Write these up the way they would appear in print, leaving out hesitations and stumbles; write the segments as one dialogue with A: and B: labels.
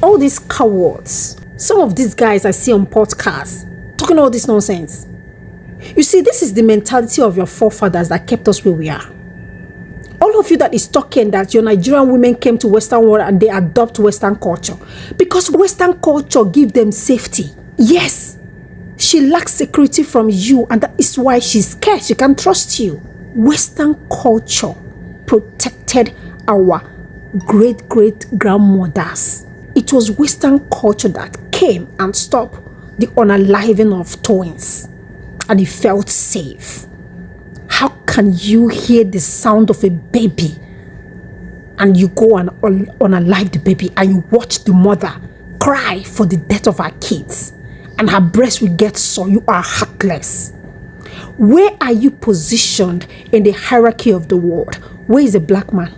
A: all these cowards, some of these guys I see on podcasts talking all this nonsense. You see, this is the mentality of your forefathers that kept us where we are. All of you that is talking that your Nigerian women came to Western world and they adopt Western culture because Western culture give them safety. Yes, she lacks security from you, and that is why she's scared. She can't trust you. Western culture protected our great-great-grandmothers. It was Western culture that came and stopped the unaliving of twins, and it felt safe. How can you hear the sound of a baby and you go and unalive the baby and you watch the mother cry for the death of her kids and her breast will get sore? You are heartless. Where are you positioned in the hierarchy of the world? Where is a black man?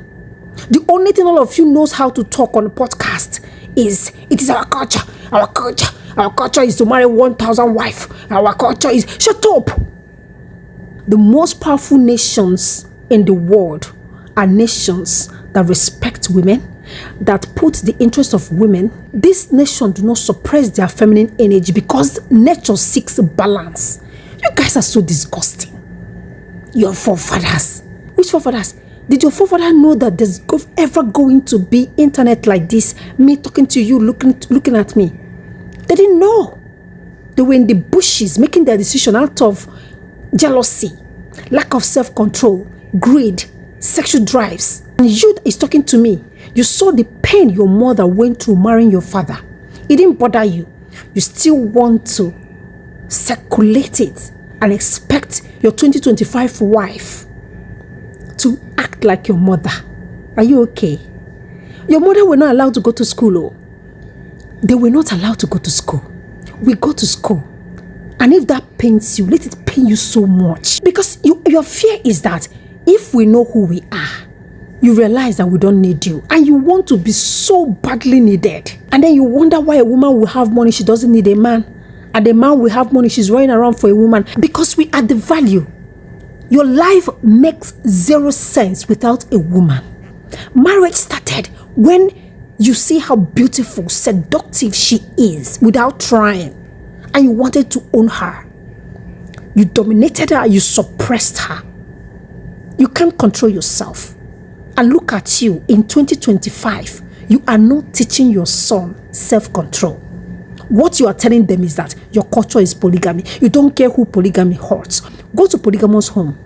A: The only thing all of you knows how to talk on a podcast is, it is our culture. Our culture. Our culture is to marry 1,000 wives. Our culture is... Shut up! The most powerful nations in the world are nations that respect women, that put the interest of women. These nations do not suppress their feminine energy because nature seeks balance. You guys are so disgusting. Your forefathers. Which forefathers? Did your forefather know that there's ever going to be internet like this? Me talking to you, looking at me. They didn't know. They were in the bushes making their decision out of jealousy, lack of self-control, greed, sexual drives. And you that is talking to me, you saw the pain your mother went through marrying your father. It didn't bother you. You still want to circulate it and expect your 2025 wife to act like your mother. Are you okay? Your mother were not allowed to go to school. Oh. They were not allowed to go to school. We go to school. And if that pains you, let it pain you so much. Because your fear is that if we know who we are, you realize that we don't need you. And you want to be so badly needed. And then you wonder why a woman will have money, she doesn't need a man. And a man will have money, she's running around for a woman. Because we add the value. Your life makes zero sense without a woman. Marriage started when you see how beautiful, seductive she is without trying. And you wanted to own her. You dominated her, you suppressed her. You can't control yourself. And look at you in 2025. You are not teaching your son self-control. What you are telling them is that your culture is polygamy. You don't care who polygamy hurts. Go to polygamous home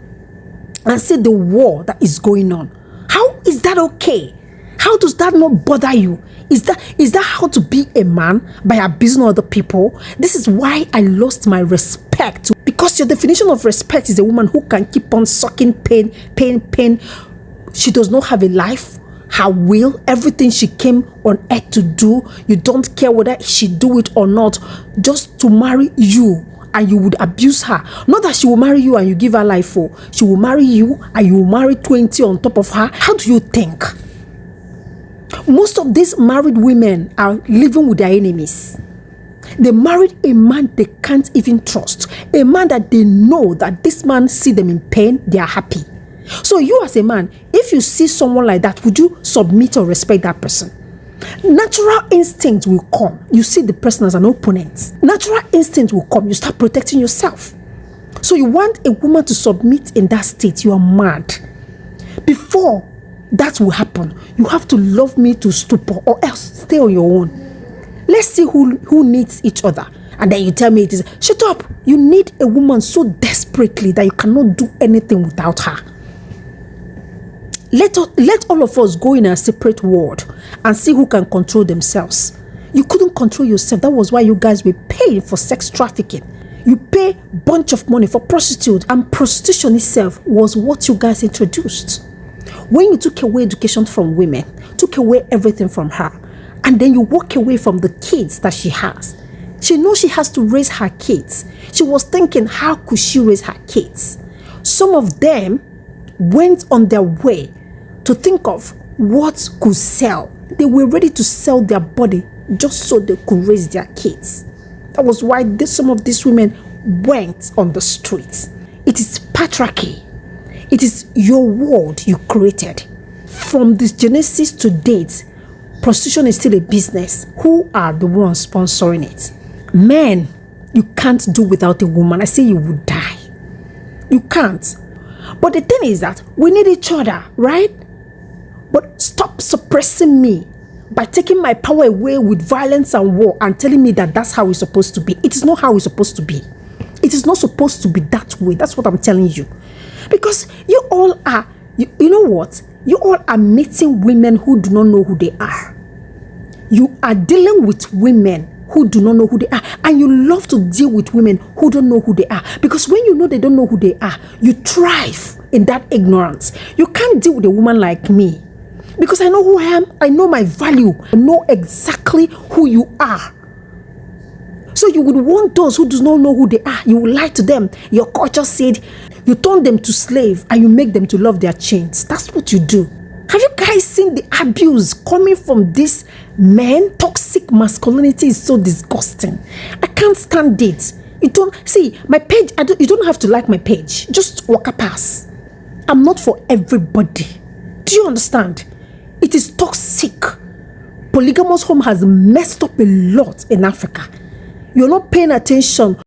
A: and see the war that is going on. How is that okay? How does that not bother you? Is that how to be a man, by abusing other people? This is why I lost my respect. Because your definition of respect is a woman who can keep on sucking pain. She does not have a life, her will, everything she came on earth to do. You don't care whether she do it or not, just to marry you. And you would abuse her. Not that she will marry you and you give her life for. She will marry you and you will marry 20 on top of her. How do you think? Most of these married women are living with their enemies. They married a man they can't even trust. A man that they know that this man see them in pain, they are happy. So you as a man, if you see someone like that, would you submit or respect that person? Natural instinct will come. You see the person as an opponent. Natural instinct will come. You start protecting yourself. So you want a woman to submit in that state. You are mad. Before that will happen, you have to love me to stupor or else stay on your own. Let's see who needs each other. And then you tell me it is. Shut up. You need a woman so desperately that you cannot do anything without her. Let all of us go in a separate world and see who can control themselves. You couldn't control yourself. That was why you guys were paying for sex trafficking. You pay a bunch of money for prostitute, and prostitution itself was what you guys introduced. When you took away education from women, took away everything from her, and then you walk away from the kids that she has. She knows she has to raise her kids. She was thinking, how could she raise her kids? Some of them went on their way to think of what could sell. They were ready to sell their body just so they could raise their kids. That was why some of these women went on the streets. It is patriarchy. It is your world you created. From this Genesis to date, prostitution is still a business, who are the ones sponsoring it? Men, you can't do without a woman. I say you would die. You can't. But the thing is that we need each other, right? But stop suppressing me by taking my power away with violence and war and telling me that that's how it's supposed to be. It is not how it's supposed to be. It is not supposed to be that way. That's what I'm telling you. Because you all are, you know what? You all are meeting women who do not know who they are. You are dealing with women who do not know who they are. And you love to deal with women who don't know who they are. Because when you know they don't know who they are, you thrive in that ignorance. You can't deal with a woman like me. Because I know who I am. I know my value. I know exactly who you are. So you would want those who do not know who they are. You will lie to them. Your culture said you turn them to slave and you make them to love their chains. That's what you do. Have you guys seen the abuse coming from these men? Toxic masculinity is so disgusting. I can't stand it. You don't see my page. You don't have to like my page. Just walk a pass. I'm not for everybody. Do you understand? It is toxic. Polygamous home has messed up a lot in Africa. You're not paying attention